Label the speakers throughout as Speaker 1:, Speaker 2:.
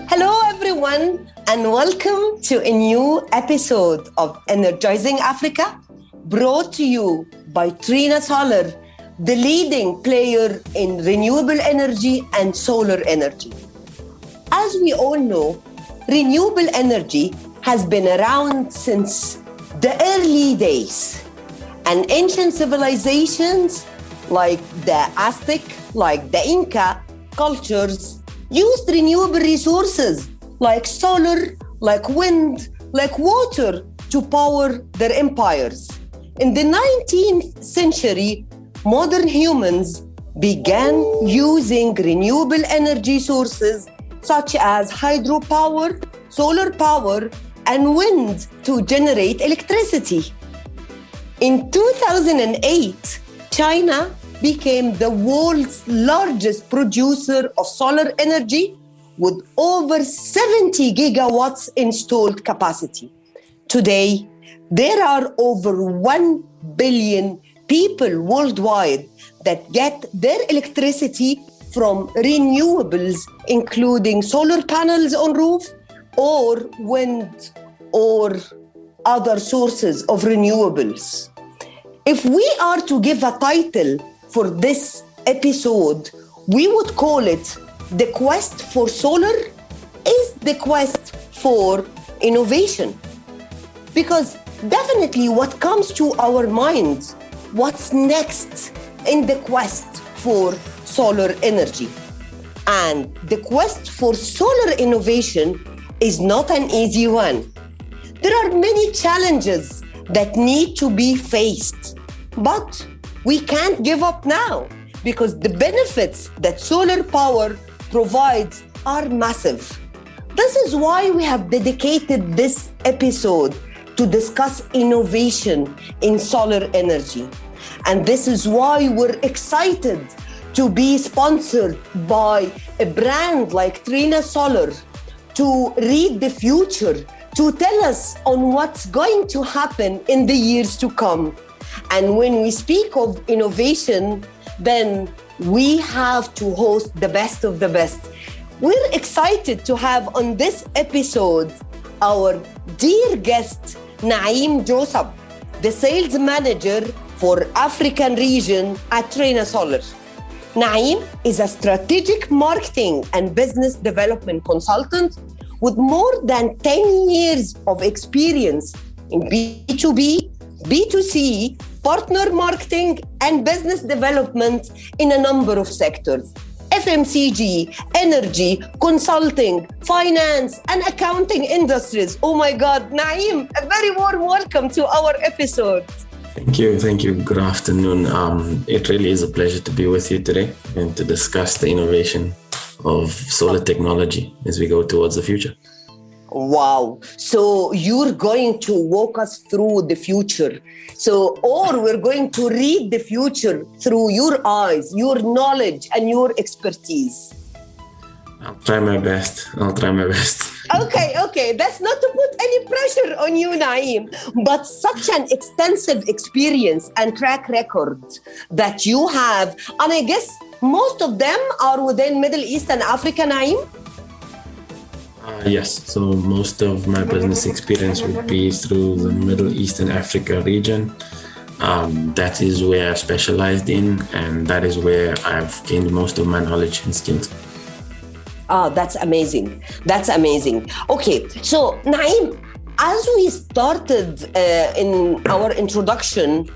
Speaker 1: Hello, everyone, and welcome to a new episode of Energizing Africa, brought to you by Trina Solar, the leading player in renewable energy and solar energy. As we all know, renewable energy has been around since the early days, and ancient civilizations like the Aztec, like the Inca cultures used renewable resources like solar, like wind, like water to power their empires. In the 19th century, modern humans began using renewable energy sources such as hydropower, solar power, and wind to generate electricity. In 2008, China became the world's largest producer of solar energy with over 70 gigawatts installed capacity. Today, there are over 1 billion people worldwide that get their electricity from renewables, including solar panels on roof or wind or other sources of renewables. If we are to give a title for this episode, we would call it The Quest for Solar is the Quest for Innovation. Because definitely what comes to our minds, what's next in the quest for solar energy? And the quest for solar innovation is not an easy one. There are many challenges that need to be faced, but we can't give up now because the benefits that solar power provides are massive. This is why we have dedicated this episode to discuss innovation in solar energy. And this is why we're excited to be sponsored by a brand like Trina Solar to read the future, to tell us on what's going to happen in the years to come. And when we speak of innovation, then we have to host the best of the best. We're excited to have on this episode our dear guest, Naeem Joosub, the sales manager for African region at Trina Solar. Naeem is a strategic marketing and business development consultant with more than 10 years of experience in B2B, B2C, partner marketing, and business development in a number of sectors: FMCG, energy, consulting, finance, and accounting industries. Oh my God, Naeem, a very warm welcome to our episode.
Speaker 2: Thank you. Good afternoon. It really is a pleasure to be with you today and to discuss the innovation of solar technology as we go towards the future.
Speaker 1: Wow. So you're going to walk us through the future. Or we're going to read the future through your eyes, your knowledge, and your expertise.
Speaker 2: I'll try my best.
Speaker 1: Okay. That's not to put any pressure on you, Naeem, but such an extensive experience and track record that you have. And I guess most of them are within Middle East and Africa, Naeem?
Speaker 2: Yes. So most of my business experience would be through the Middle East and Africa region. That is where I've specialized in, and that is where I've gained most of my knowledge and skills.
Speaker 1: That's amazing. Okay, so Naeem, as we started in our introduction,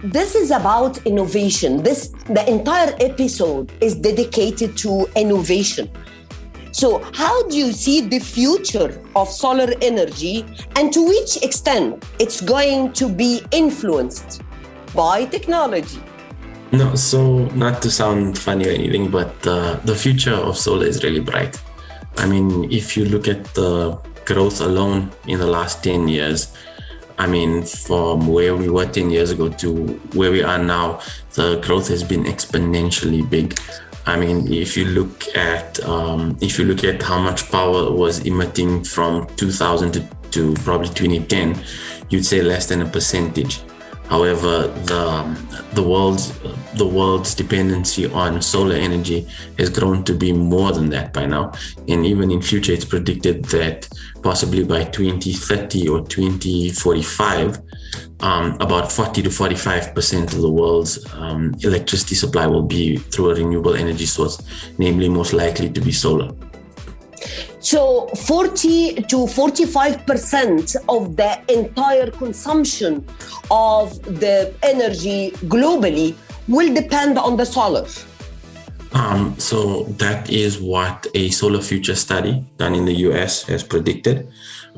Speaker 1: this is about innovation. The entire episode is dedicated to innovation. So how do you see the future of solar energy, and to which extent it's going to be influenced by technology?
Speaker 2: No, so not to sound funny or anything, but the future of solar is really bright. I mean, if you look at the growth alone in the last 10 years, I mean, from where we were 10 years ago to where we are now, the growth has been exponentially big. I mean, if you look at how much power was emitting from 2000 to probably 2010, you'd say less than a percentage. However, the world's the world's dependency on solar energy has grown to be more than that by now. And even in future, it's predicted that possibly by 2030 or 2045, about 40 to 45% of the world's electricity supply will be through a renewable energy source, namely most likely to be solar.
Speaker 1: So 40 to 45% of the entire consumption of the energy globally will depend on the solar.
Speaker 2: So that is what a solar future study done in the US has predicted,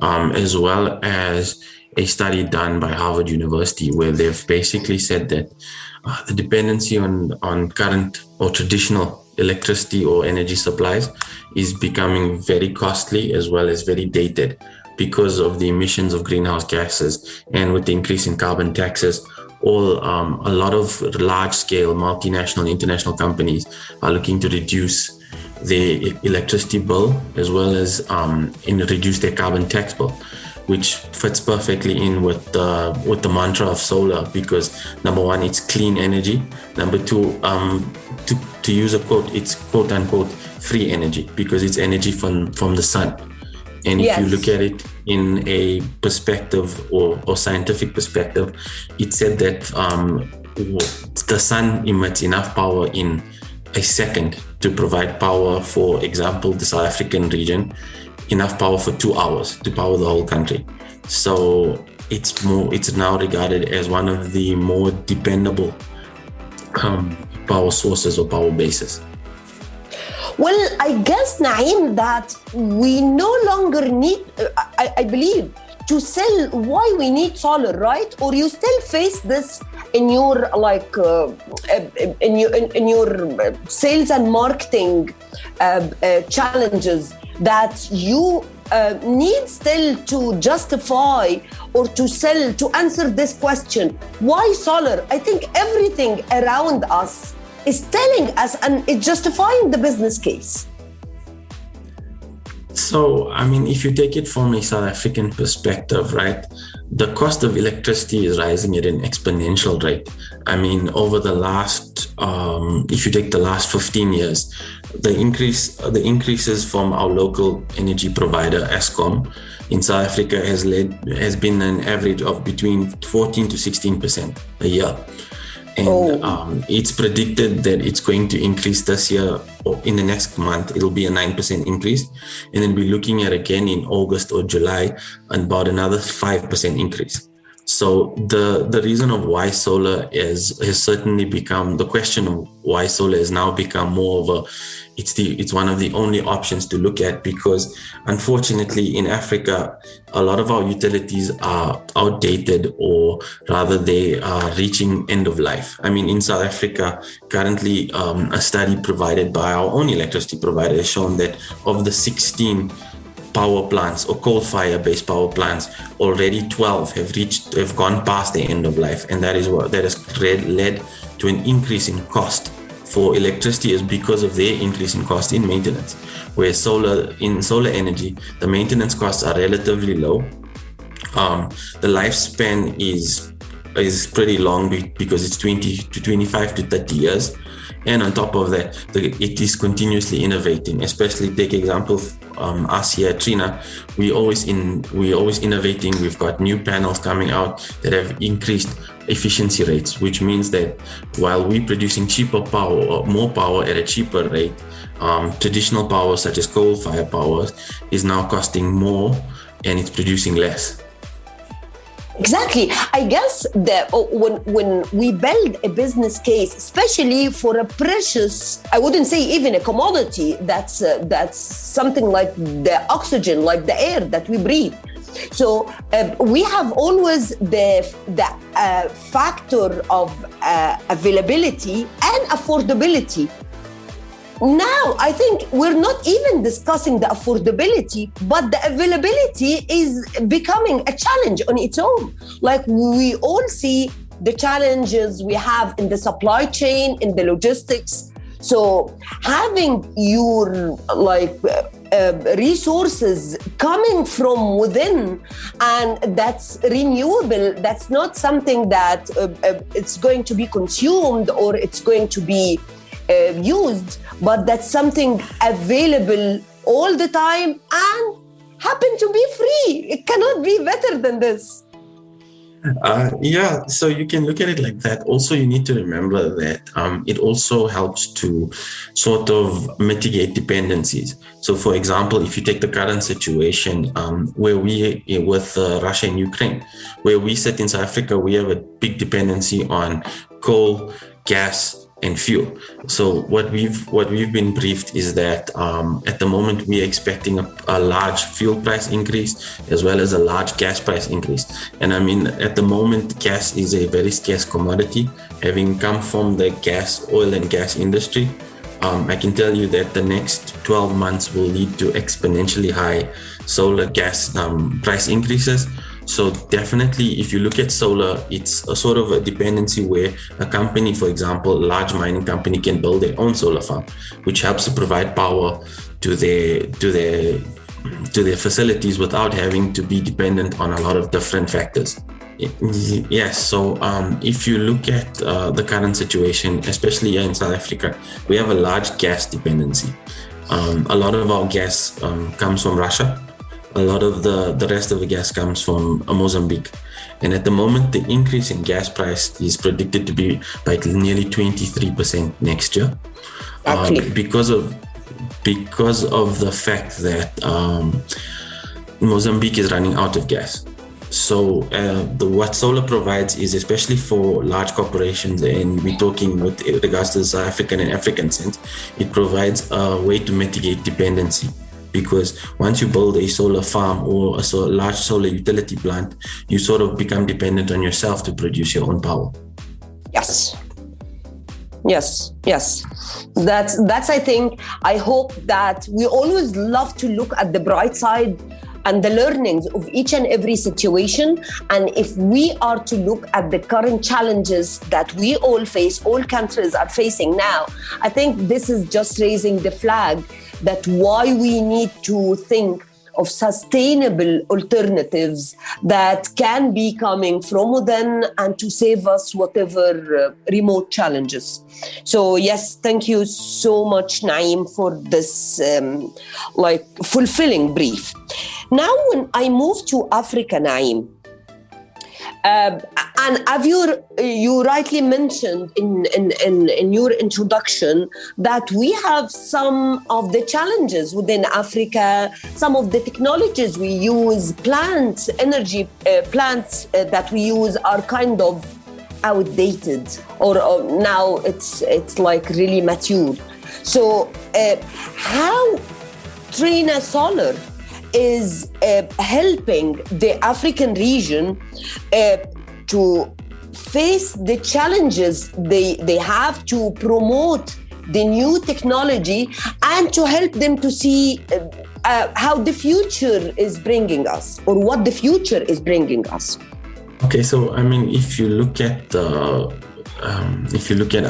Speaker 2: as well as a study done by Harvard University, where they've basically said that the dependency on current or traditional electricity or energy supplies is becoming very costly as well as very dated because of the emissions of greenhouse gases, and with the increase in carbon taxes. A lot of large-scale multinational international companies are looking to reduce the electricity bill as well as reduce their carbon tax bill, which fits perfectly in with the mantra of solar, because number one, it's clean energy. Number two, to use a quote, it's quote unquote free energy because it's energy from the sun. And if you look at it in a perspective or scientific perspective, it said that the sun emits enough power in a second to provide power, for example, the South African region, enough power for 2 hours to power the whole country. So it's now regarded as one of the more dependable power sources or power bases.
Speaker 1: Well, I guess, Naeem, that we no longer need, I believe, to sell why we need solar, right? Or you still face this in your in your sales and marketing challenges, that you need still to justify or to sell, to answer this question, why solar? I think everything around us is telling us and it's justifying the business case.
Speaker 2: So, I mean, if you take it from a South African perspective, right, the cost of electricity is rising at an exponential rate. I mean, over the last, if you take the last 15 years, the increases from our local energy provider, Eskom, in South Africa has been an average of between 14 to 16% a year. And it's predicted that it's going to increase this year, or in the next month, it'll be a 9% increase. And then we're looking at again in August or July, about another 5% increase. So the reason of why solar has certainly become, the question of why solar has now become more of it's one of the only options to look at, because unfortunately in Africa, a lot of our utilities are outdated, or rather they are reaching end of life. I mean, in South Africa, currently a study provided by our own electricity provider has shown that of the 16 power plants or coal-fire-based power plants, already 12 have gone past the end of life, and that has led to an increase in cost for electricity, is because of their increase in cost in maintenance. Where in solar energy, the maintenance costs are relatively low. The lifespan is pretty long because it's 20 to 25 to 30 years. And on top of that, it is continuously innovating. Especially take example us here at Trina, we always innovating. We've got new panels coming out that have increased efficiency rates, which means that while we're producing cheaper power or more power at a cheaper rate, traditional power such as coal-fired power is now costing more and it's producing less.
Speaker 1: Exactly. I guess that when we build a business case, especially for a precious, I wouldn't say even a commodity, that's something like the oxygen, like the air that we breathe. So we have always the factor of availability and affordability. Now, I think we're not even discussing the affordability, but the availability is becoming a challenge on its own. Like we all see the challenges we have in the supply chain, in the logistics. So having your resources coming from within, and that's renewable, that's not something that it's going to be consumed or it's going to be used, but that's something available all the time and happen to be free. It cannot be better than this.
Speaker 2: Yeah, so you can look at it like that. Also, you need to remember that it also helps to sort of mitigate dependencies. So, for example, if you take the current situation where we, with Russia and Ukraine, where we sit in South Africa, we have a big dependency on coal, gas, and fuel. So what we've been briefed is that at the moment we're expecting a large fuel price increase as well as a large gas price increase. And I mean, at the moment, gas is a very scarce commodity. Having come from the oil and gas industry, I can tell you that the next 12 months will lead to exponentially high solar gas price increases. So definitely, if you look at solar, it's a sort of a dependency where a company, for example, a large mining company, can build their own solar farm, which helps to provide power to their facilities without having to be dependent on a lot of different factors. Yes, so if you look at the current situation, especially here in South Africa, we have a large gas dependency. A lot of our gas comes from Russia. A lot of the rest of the gas comes from Mozambique. And at the moment, the increase in gas price is predicted to be by nearly 23% next year. Because of the fact that Mozambique is running out of gas. So what solar provides is, especially for large corporations, and we're talking with regards to the South African and African sense, it provides a way to mitigate dependency. Because once you build a solar farm or a large solar utility plant, you sort of become dependent on yourself to produce your own power.
Speaker 1: Yes. That's I think, I hope that we always love to look at the bright side and the learnings of each and every situation. And if we are to look at the current challenges that we all face, all countries are facing now, I think this is just raising the flag that why we need to think of sustainable alternatives that can be coming from within and to save us whatever remote challenges. So yes, thank you so much, Naeem, for this fulfilling brief. Now, when I move to Africa, Naeem, and as you rightly mentioned in your introduction that we have some of the challenges within Africa, some of the technologies we use, energy plants that we use are kind of outdated, or now it's like really mature. So how Trina Solar is helping the African region to face the challenges they have, to promote the new technology and to help them to see how the future is bringing us, or what the future is bringing us.
Speaker 2: Okay, so I mean, if you look at us, look at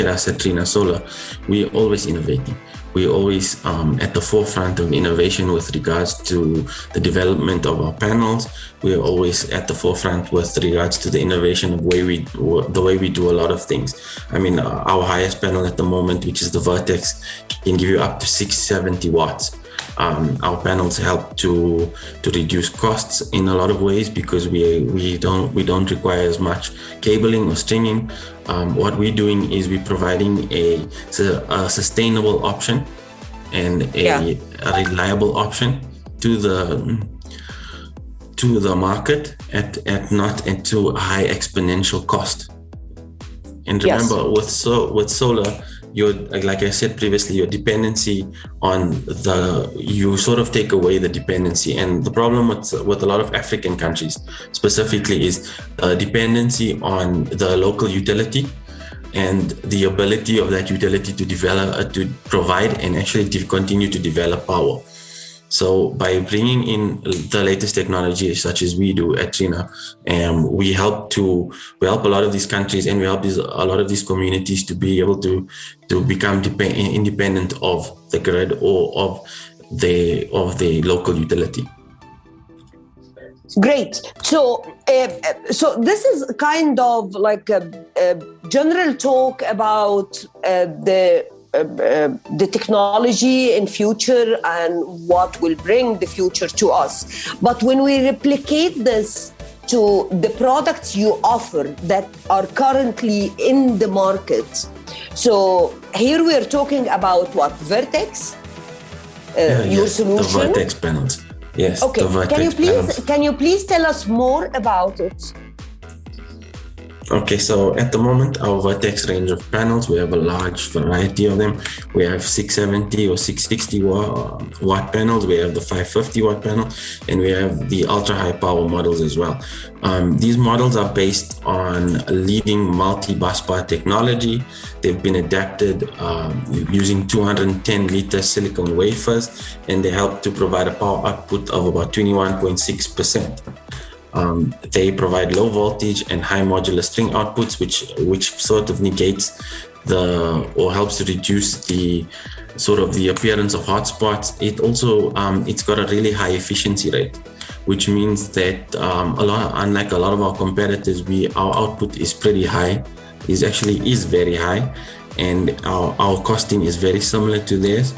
Speaker 2: us at Trina Solar, we're always innovating. We're always at the forefront of innovation with regards to the development of our panels. We're always at the forefront with regards to the innovation of the way we do a lot of things. I mean, our highest panel at the moment, which is the Vertex, can give you up to 670 watts. Our panels help to reduce costs in a lot of ways because we don't require as much cabling or stringing. What we're doing is we're providing a sustainable option and a reliable option to the market at not into a high exponential cost. And remember, with solar, like I said previously, your dependency on you sort of take away the dependency. And the problem with a lot of African countries specifically is dependency on the local utility and the ability of that utility to develop, to provide and actually to continue to develop power. So by bringing in the latest technology, such as we do at Trina, we help a lot of these countries, and we help a lot of these communities to be able to become independent of the grid or of the local utility.
Speaker 1: Great. So this is kind of like a general talk about the technology in future and what will bring the future to us. But when we replicate this to the products you offer that are currently in the market, so here we are talking about what? Vertex? Your solution?
Speaker 2: The Vertex panels. Yes.
Speaker 1: Okay. Can you please tell us more about it?
Speaker 2: Okay, so at the moment, our Vertex range of panels, we have a large variety of them. We have 670 or 660 watt panels. We have the 550 watt panel, and we have the ultra high power models as well. These models are based on leading multi-busbar technology. They've been adapted using 210 liter silicon wafers, and they help to provide a power output of about 21.6%. They provide low voltage and high modular string outputs, which sort of negates or helps to reduce the appearance of hotspots. It also it's got a really high efficiency rate, which means that unlike a lot of our competitors, our output is pretty high. Is very high, and our costing is very similar to theirs.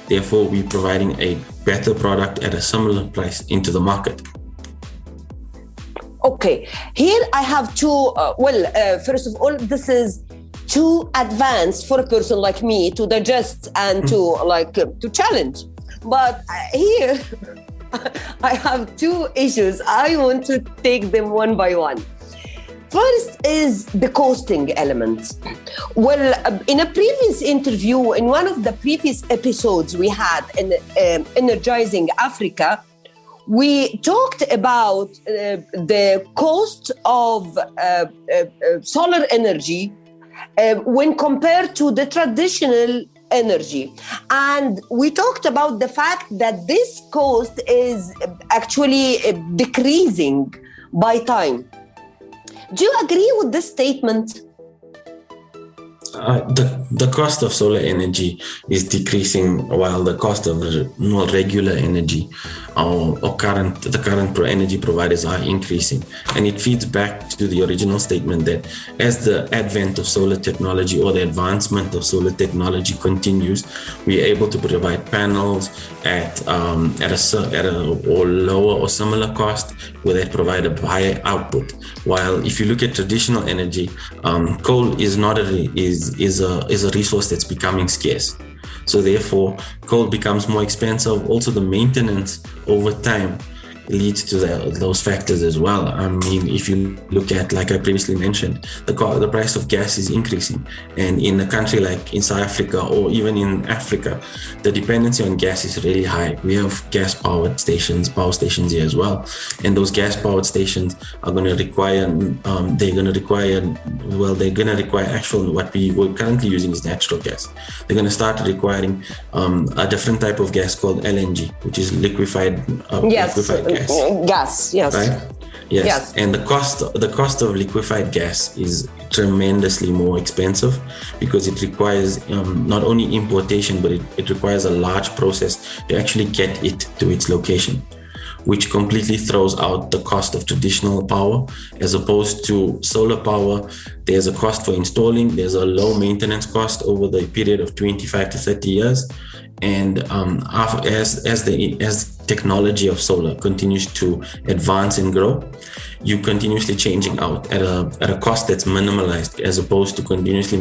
Speaker 2: Therefore, we're providing a better product at a similar price into the market.
Speaker 1: Okay, here I have two. First of all, this is too advanced for a person like me to digest and to challenge. But here I have two issues. I want to take them one by one. First is the costing element. Well, in a previous interview, in one of the previous episodes we had in Energizing Africa, we talked about the cost of solar energy when compared to the traditional energy. And we talked about the fact that this cost is actually decreasing by time. Do you agree with this statement?
Speaker 2: The cost of solar energy is decreasing while the cost of regular energy or the current energy providers are increasing. And it feeds back to the original statement that as the advent of solar technology or the advancement of solar technology continues, we are able to provide panels at a lower or similar cost where they provide a higher output. While if you look at traditional energy, coal is a resource that's becoming scarce. So therefore, coal becomes more expensive. Also, the maintenance over time leads to those factors as well. I mean, if you look at, like I previously mentioned, the price of gas is increasing. And in a country like in South Africa or even in Africa, the dependency on gas is really high. We have power stations here as well. And those gas powered stations are going to require, actual, what we're currently using is natural gas. They're going to start requiring a different type of gas called LNG, which is liquefied gas. Yes. Right? Yes. And the cost of liquefied gas is tremendously more expensive because it requires not only importation, but it requires a large process to actually get it to its location, which completely throws out the cost of traditional power. As opposed to solar power, there's a cost for installing, there's a low maintenance cost over the period of 25 to 30 years. And as technology of solar continues to advance and grow, you continuously changing out at a cost that's minimalized as opposed to continuously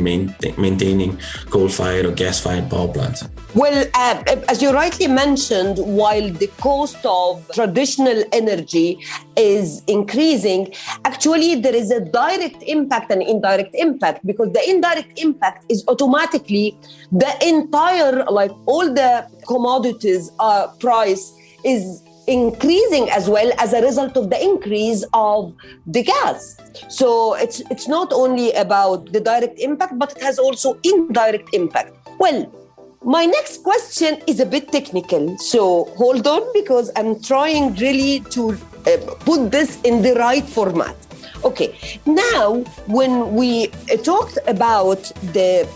Speaker 2: maintaining coal-fired or gas-fired power plants.
Speaker 1: Well, as you rightly mentioned, while the cost of traditional energy is increasing, actually there is a direct impact and indirect impact, because the indirect impact is automatically the entire, like all the commodities price is increasing as well as a result of the increase of the gas. So it's not only about the direct impact, but it has also indirect impact. Well, my next question is a bit technical. So hold on, because I'm trying really to put this in the right format. Okay, now when we talked about the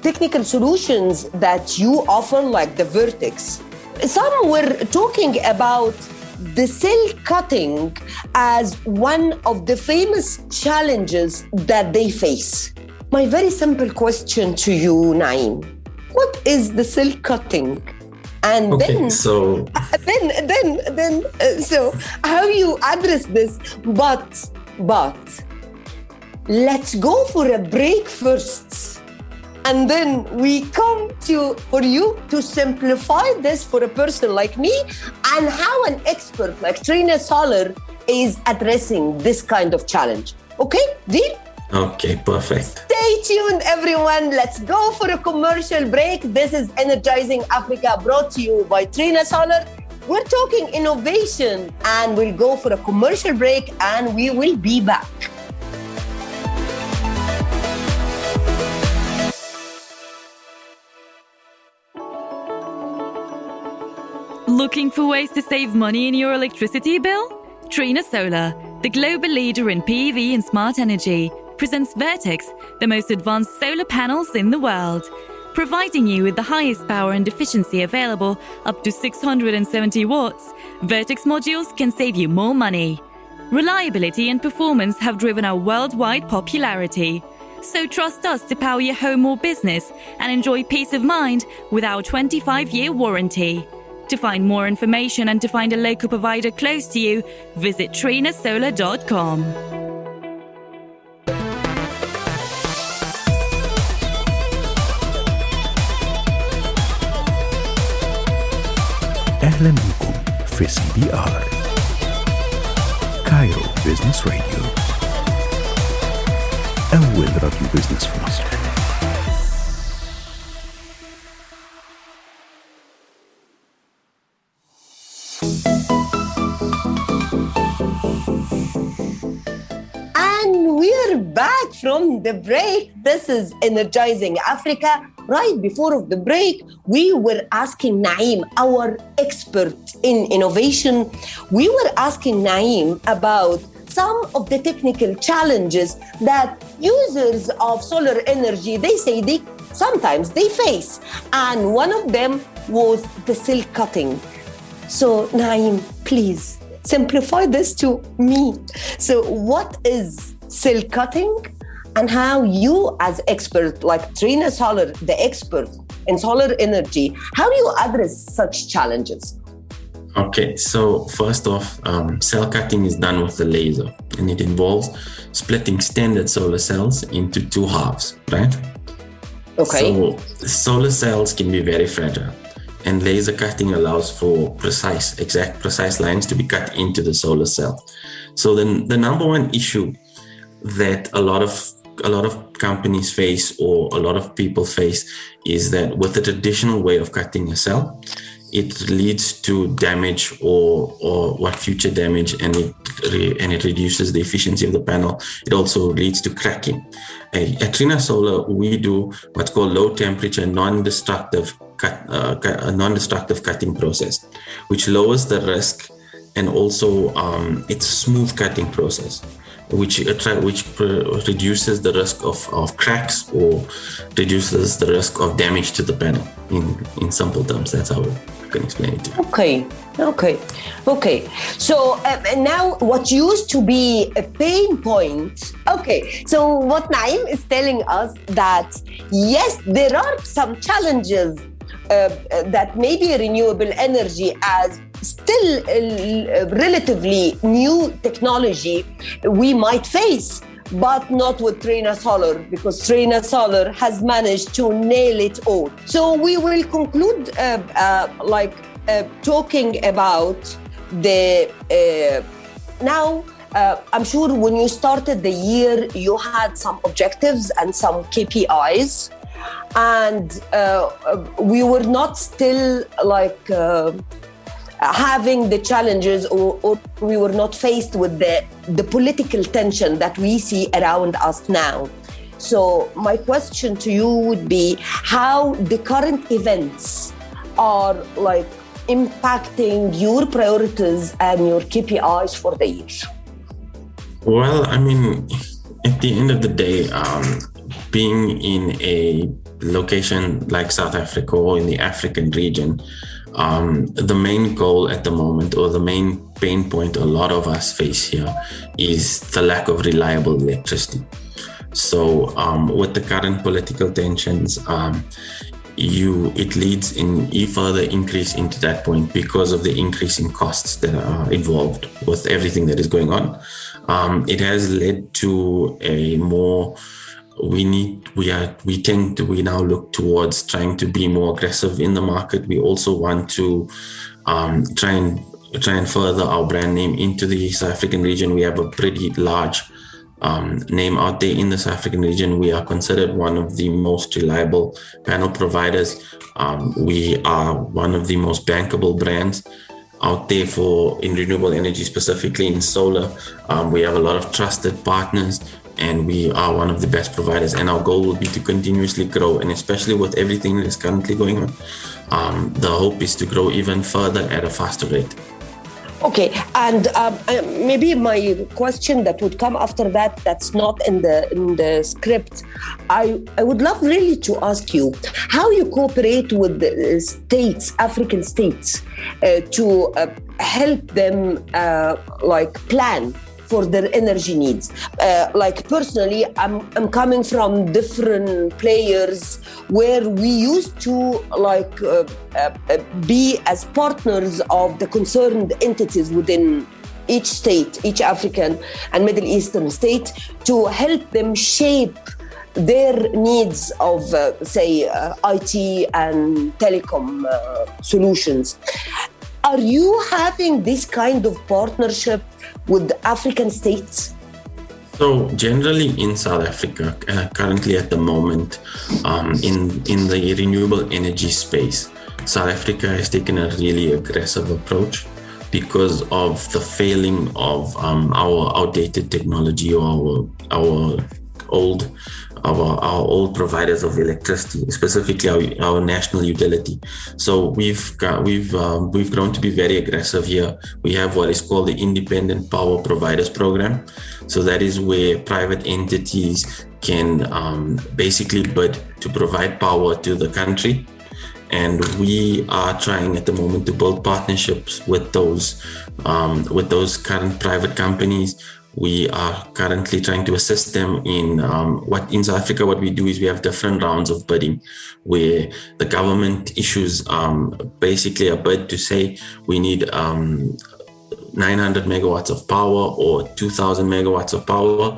Speaker 1: technical solutions that you offer, like the Vertex, some were talking about the cell cutting as one of the famous challenges that they face. My very simple question to you, Naeem, what is the cell cutting? And
Speaker 2: Okay,
Speaker 1: so how you address this? But let's go for a break first. And then we come for you to simplify this for a person like me, and how an expert like Trina Solar is addressing this kind of challenge. Okay, deal?
Speaker 2: Okay, perfect.
Speaker 1: Stay tuned, everyone. Let's go for a commercial break. This is Energizing Africa, brought to you by Trina Solar. We're talking innovation, and we'll go for a commercial break, and we will be back.
Speaker 3: Looking for ways to save money in your electricity bill? Trina Solar, the global leader in PV and smart energy, presents Vertex, the most advanced solar panels in the world. Providing you with the highest power and efficiency available, up to 670 watts, Vertex modules can save you more money. Reliability and performance have driven our worldwide popularity. So trust us to power your home or business and enjoy peace of mind with our 25-year warranty. To find more information and to find a local provider close to you, visit trinasolar.com.
Speaker 4: أهلا بكم في CBR كايرو بيزنس راديو، أول راديو بيزنس في مصر.
Speaker 1: And we're back from the break. This is Energizing Africa. Right before the break, we were asking Naeem, our expert in innovation, we were asking Naeem about some of the technical challenges that users of solar energy, they say sometimes they face. And one of them was the cell cutting. So Naeem, please simplify this to me. So what is cell cutting, and how you as expert like Trina Solar, the expert in solar energy, how do you address such challenges?
Speaker 2: Okay, so first off, cell cutting is done with a laser, and it involves splitting standard solar cells into two halves, right?
Speaker 1: Okay.
Speaker 2: So solar cells can be very fragile, and laser cutting allows for precise lines to be cut into the solar cell. So then the number one issue that a lot of companies face, or a lot of people face, is that with the traditional way of cutting a cell, it leads to damage or what future damage, and it reduces the efficiency of the panel. It also leads to cracking. At Trina Solar, we do what's called low temperature non-destructive cutting process, which lowers the risk, and also it's a smooth cutting process, which reduces the risk of cracks, or reduces the risk of damage to the panel. In simple terms, that's how I can explain it to you.
Speaker 1: Okay. So now what used to be a pain point. Okay, so what Naeem is telling us that yes, there are some challenges that maybe renewable energy, as still relatively new technology, we might face, but not with Trina Solar, because Trina Solar has managed to nail it all. So we will conclude talking about the now. I'm sure when you started the year, you had some objectives and some KPIs, and we were not still having the challenges, or we were not faced with the political tension that we see around us now. So my question to you would be how the current events are like impacting your priorities and your KPIs for the year.
Speaker 2: Well, I mean, at the end of the day, being in a location like South Africa or in the African region, the main goal at the moment, or the main pain point a lot of us face here, is the lack of reliable electricity. So with the current political tensions, it leads in a further increase into that point because of the increase in costs that are involved with everything that is going on. It has led to a more we now look towards trying to be more aggressive in the market. We also want to try and further our brand name into the South African region. We have a pretty large name out there in the South African region. We are considered one of the most reliable panel providers. We are one of the most bankable brands out there in renewable energy, specifically in solar. We have a lot of trusted partners, and we are one of the best providers. And our goal will be to continuously grow, and especially with everything that is currently going on, the hope is to grow even further at a faster rate.
Speaker 1: Okay, and maybe my question that would come after that, that's not in the script. I would love really to ask you how you cooperate with the states, African states, to help them plan for their energy needs. Like personally, I'm coming from different players where we used to be as partners of the concerned entities within each state, each African and Middle Eastern state, to help them shape their needs of, IT and telecom solutions. Are you having this kind of partnership with African states?
Speaker 2: So generally in South Africa, currently at the moment, in the renewable energy space, South Africa has taken a really aggressive approach because of the failing of our outdated technology, or our old providers of electricity, specifically our national utility. So we've grown to be very aggressive here. We have what is called the Independent Power Providers Program. So that is where private entities can basically bid to provide power to the country. And we are trying at the moment to build partnerships with those current private companies. We are currently trying to assist them in in South Africa. What we do is we have different rounds of bidding where the government issues basically a bid to say we need 900 megawatts of power or 2,000 megawatts of power.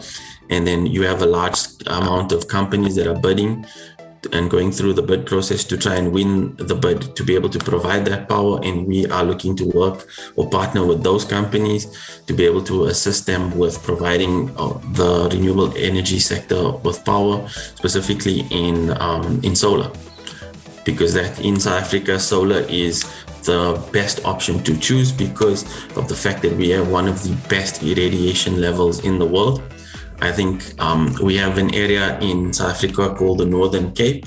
Speaker 2: And then you have a large amount of companies that are bidding and going through the bid process to try and win the bid to be able to provide that power. And we are looking to work or partner with those companies to be able to assist them with providing the renewable energy sector with power, specifically in solar. Because that in South Africa, solar is the best option to choose because of the fact that we have one of the best irradiation levels in the world. I think we have an area in South Africa called the Northern Cape.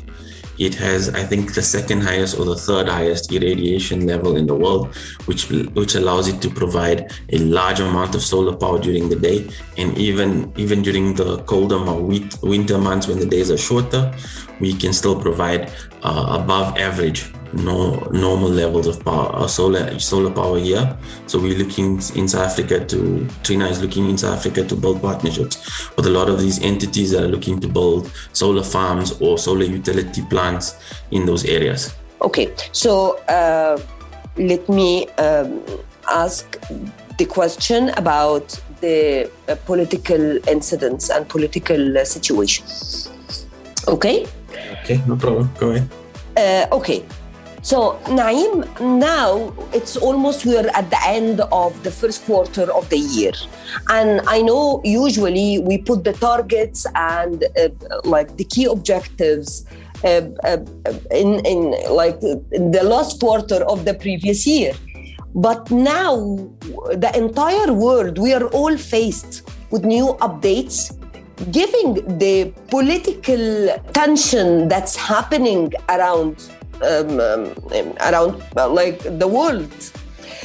Speaker 2: It has, I think, the second highest or the third highest irradiation level in the world, which allows it to provide a large amount of solar power during the day. And even during the colder winter months when the days are shorter, we can still provide above average normal levels of power, solar power here. So we're looking in South Africa Trina is looking in South Africa to build partnerships with a lot of these entities that are looking to build solar farms or solar utility plants in those areas. Okay,
Speaker 1: so let me ask the question about the political incidents and political situations. Okay,
Speaker 2: no problem. Go ahead.
Speaker 1: Okay. So, Naeem, now it's almost we're at the end of the first quarter of the year. And I know usually we put the targets and the key objectives in the last quarter of the previous year. But now the entire world, we are all faced with new updates, given the political tension that's happening around the world.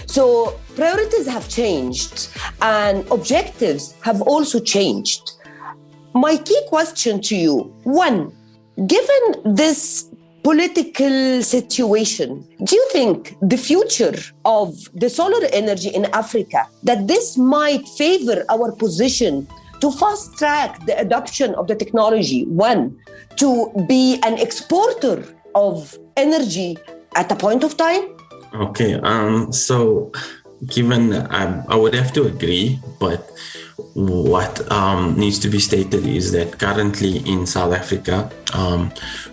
Speaker 1: So priorities have changed and objectives have also changed. My key question to you, one, given this political situation, do you think the future of the solar energy in Africa, that this might favor our position to fast track the adoption of the technology, one, to be an exporter of energy at a point of time?
Speaker 2: Okay, so given I would have to agree, but what needs to be stated is that currently in South Africa,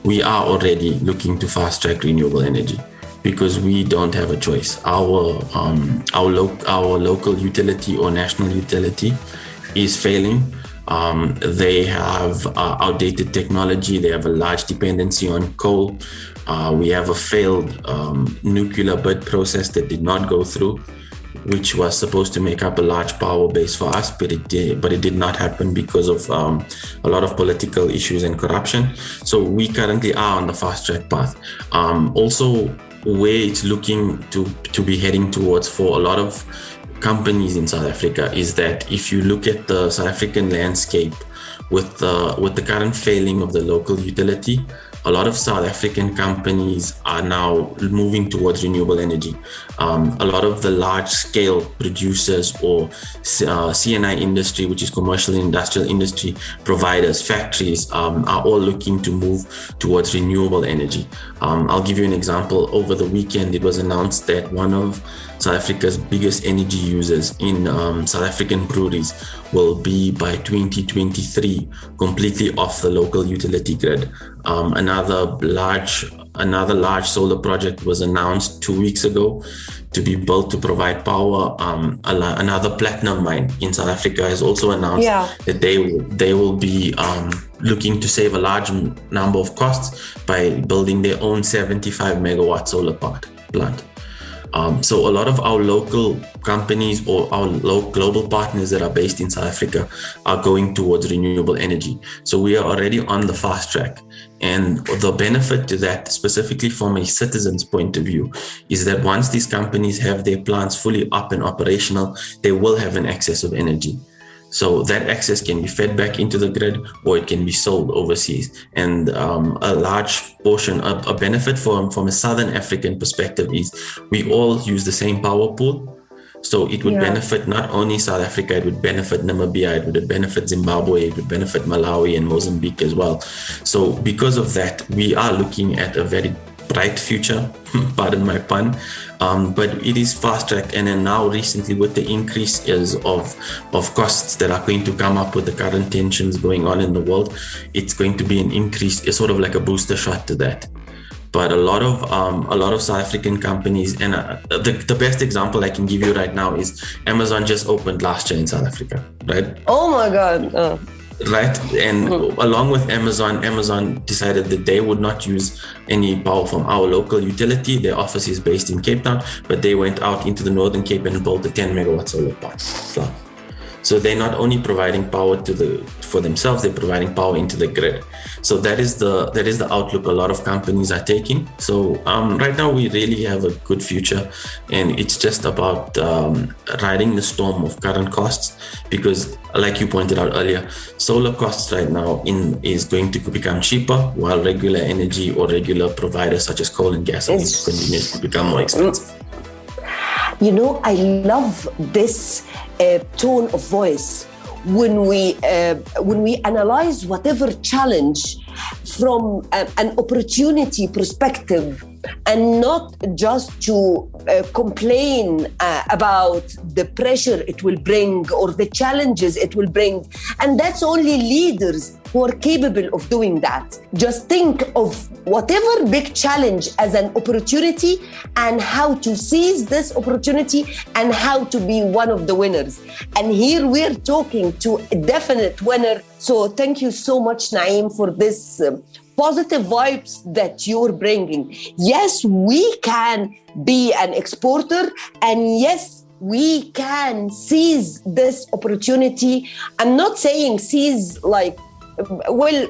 Speaker 2: we are already looking to fast track renewable energy because we don't have a choice. Our local utility or national utility is failing. They have outdated technology. They have a large dependency on coal. We have a failed nuclear bid process that did not go through, which was supposed to make up a large power base for us, but it did not happen because of a lot of political issues and corruption. So we currently are on the fast track path. Also, where it's looking to be heading towards for a lot of companies in South Africa is that if you look at the South African landscape with the current failing of the local utility, a lot of South African companies are now moving towards renewable energy. A lot of the large-scale producers or CNI industry, which is commercial and industrial industry providers, factories, are all looking to move towards renewable energy. I'll give you an example. Over the weekend, it was announced that one of South Africa's biggest energy users in South African breweries will be by 2023 completely off the local utility grid. Another large solar project was announced 2 weeks ago to be built to provide power. Another platinum mine in South Africa has also announced that they will be looking to save a large number of costs by building their own 75 megawatt solar plant. So a lot of our local companies or our global partners that are based in South Africa are going towards renewable energy. So we are already on the fast track. And the benefit to that, specifically from a citizen's point of view, is that once these companies have their plants fully up and operational, they will have an excess of energy. So that excess can be fed back into the grid or it can be sold overseas. And a large portion, a benefit from a Southern African perspective is we all use the same power pool. So it would benefit not only South Africa, it would benefit Namibia, it would benefit Zimbabwe, it would benefit Malawi and Mozambique as well. So because of that, we are looking at a very bright future, pardon my pun, but it is fast track. And then now recently with the increases of costs that are going to come up with the current tensions going on in the world, it's going to be an increase. It's sort of like a booster shot to that. But a lot of South African companies, and the best example I can give you right now is Amazon just opened last year in South Africa, right?
Speaker 1: Oh my God.
Speaker 2: Right. And along with Amazon decided that they would not use any power from our local utility. Their office is based in Cape Town, but they went out into the Northern Cape and built a 10 megawatt solar plant. So they're not only providing power for themselves, they're providing power into the grid. So that is the outlook a lot of companies are taking. So right now we really have a good future, and it's just about riding the storm of current costs, because like you pointed out earlier, solar costs right now is going to become cheaper, while regular energy or regular providers such as coal and gas are continuing to become more expensive.
Speaker 1: You know, I love this tone of voice when we analyze whatever challenge from an opportunity perspective, and not just to complain about the pressure it will bring or the challenges it will bring. And that's only leaders who are capable of doing that. Just think of whatever big challenge as an opportunity and how to seize this opportunity and how to be one of the winners. And here we're talking to a definite winner. So thank you so much, Naeem, for this positive vibes that you're bringing. Yes, we can be an exporter, and yes, we can seize this opportunity. I'm not saying seize like, well,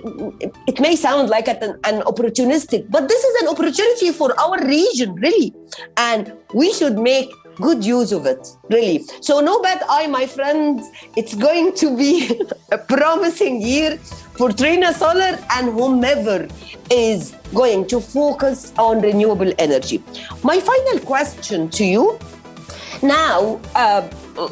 Speaker 1: it may sound like an opportunistic, but this is an opportunity for our region, really. And we should make good use of it, really. So no bad eye, my friends. It's going to be a promising year for Trina Solar and whomever is going to focus on renewable energy. My final question to you now,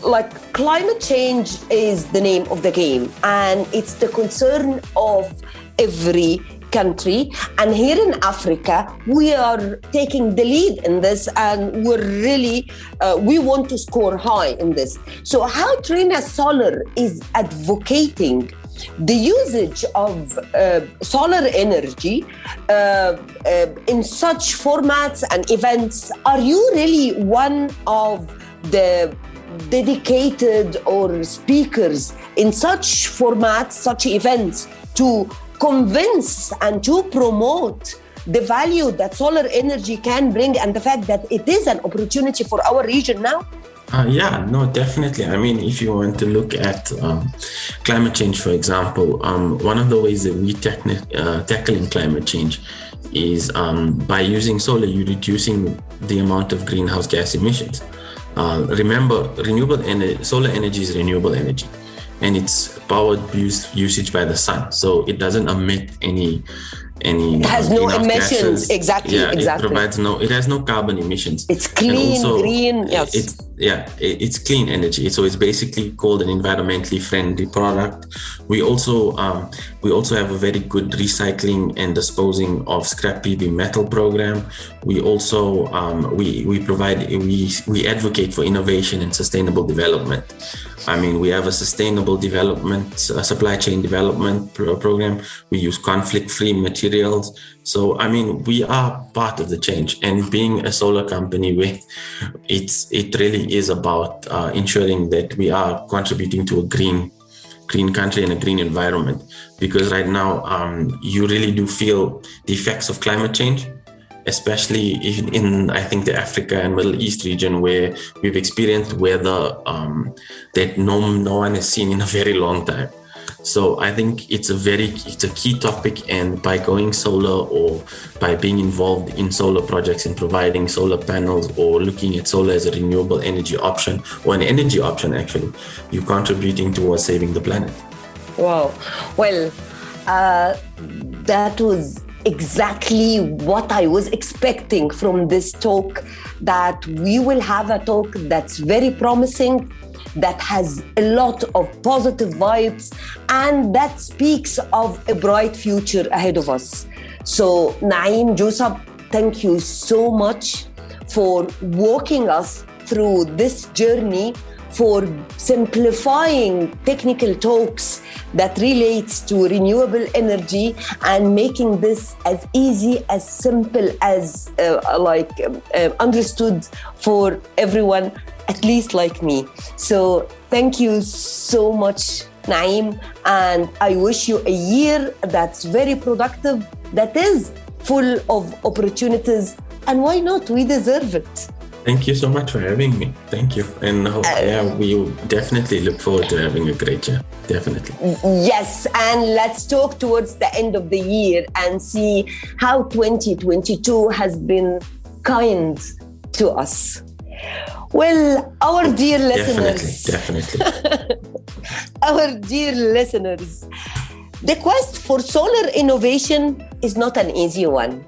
Speaker 1: like climate change is the name of the game, and it's the concern of every country. And here in Africa, we are taking the lead in this, and we're really, we want to score high in this. So how Trina Solar is advocating the usage of solar energy in such formats and events? Are you really one of the dedicated or speakers in such formats, such events, to convince and to promote the value that solar energy can bring and the fact that it is an opportunity for our region now?
Speaker 2: Yeah, no, definitely. I mean, if you want to look at climate change, for example, one of the ways that we tackling climate change is by using solar, you're reducing the amount of greenhouse gas emissions. Remember, solar energy is renewable energy, and it's powered usage by the sun, so it doesn't emit any
Speaker 1: it has no emissions gases. Exactly.
Speaker 2: It has no carbon emissions.
Speaker 1: It's clean, green. Yes,
Speaker 2: it's clean energy, so it's basically called an environmentally friendly product. We also have a very good recycling and disposing of scrap PV metal program. We also we advocate for innovation and sustainable development. I mean, we have a sustainable development, supply chain development program. We use conflict-free materials. So, I mean, we are part of the change. And being a solar company, it really is about ensuring that we are contributing to a green country and a green environment. Because right now, you really do feel the effects of climate change, especially in I think the Africa and Middle East region, where we've experienced weather that no one has seen in a very long time. So I think it's a key topic, and by going solar or by being involved in solar projects and providing solar panels or looking at solar as a renewable energy option or an energy option, actually, you're contributing towards saving the planet.
Speaker 1: Wow. Well, that was exactly what I was expecting from this talk, that we will have a talk that's very promising, that has a lot of positive vibes, and that speaks of a bright future ahead of us. So Naeem Joosub, thank you so much for walking us through this journey, for simplifying technical talks that relates to renewable energy and making this as easy, as simple as understood for everyone, at least like me. So thank you so much, Naeem, and I wish you a year that's very productive, that is full of opportunities, and why not? We deserve it.
Speaker 2: Thank you so much for having me. Thank you. And we definitely look forward to having a great year. Definitely.
Speaker 1: Yes. And let's talk towards the end of the year and see how 2022 has been kind to us. Well, our dear listeners.
Speaker 2: Definitely.
Speaker 1: Our dear listeners, the quest for solar innovation is not an easy one.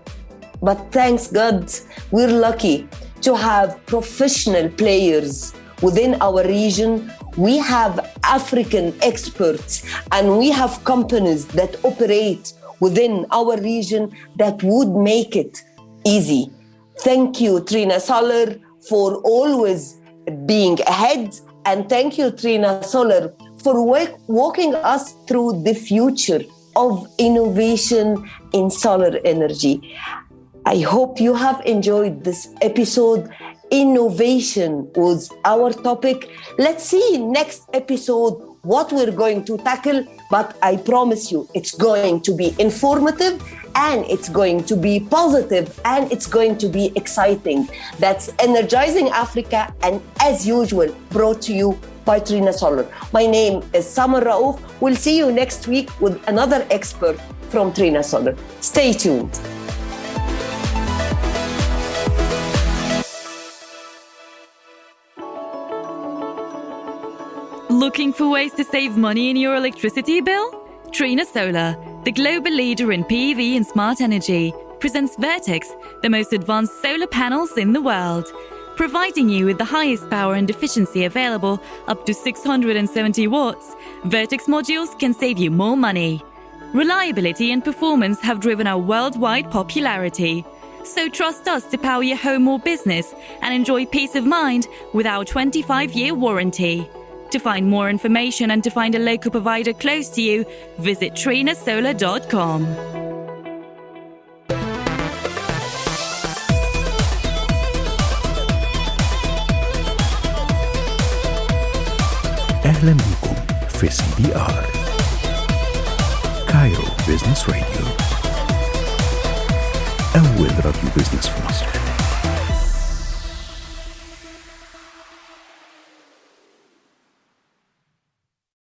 Speaker 1: But thanks God, we're lucky to have professional players within our region. We have African experts, and we have companies that operate within our region that would make it easy. Thank you, Trina Solar, for always being ahead. And thank you, Trina Solar, for walking us through the future of innovation in solar energy. I hope you have enjoyed this episode. Innovation was our topic. Let's see next episode what we're going to tackle, but I promise you it's going to be informative and it's going to be positive and it's going to be exciting. That's Energizing Africa, and as usual, brought to you by Trina Solar. My name is Samar Raouf. We'll see you next week with another expert from Trina Solar. Stay tuned.
Speaker 3: Looking for ways to save money in your electricity bill? Trina Solar, the global leader in PV and smart energy, presents Vertex, the most advanced solar panels in the world. Providing you with the highest power and efficiency available, up to 670 watts, Vertex modules can save you more money. Reliability and performance have driven our worldwide popularity. So trust us to power your home or business and enjoy peace of mind with our 25-year warranty. To find more information and to find a local provider close to you, visit trinasolar.com.
Speaker 4: أهلا بكم في CBR كايرو بيزنس راديو، أول راديو بيزنس في مصر.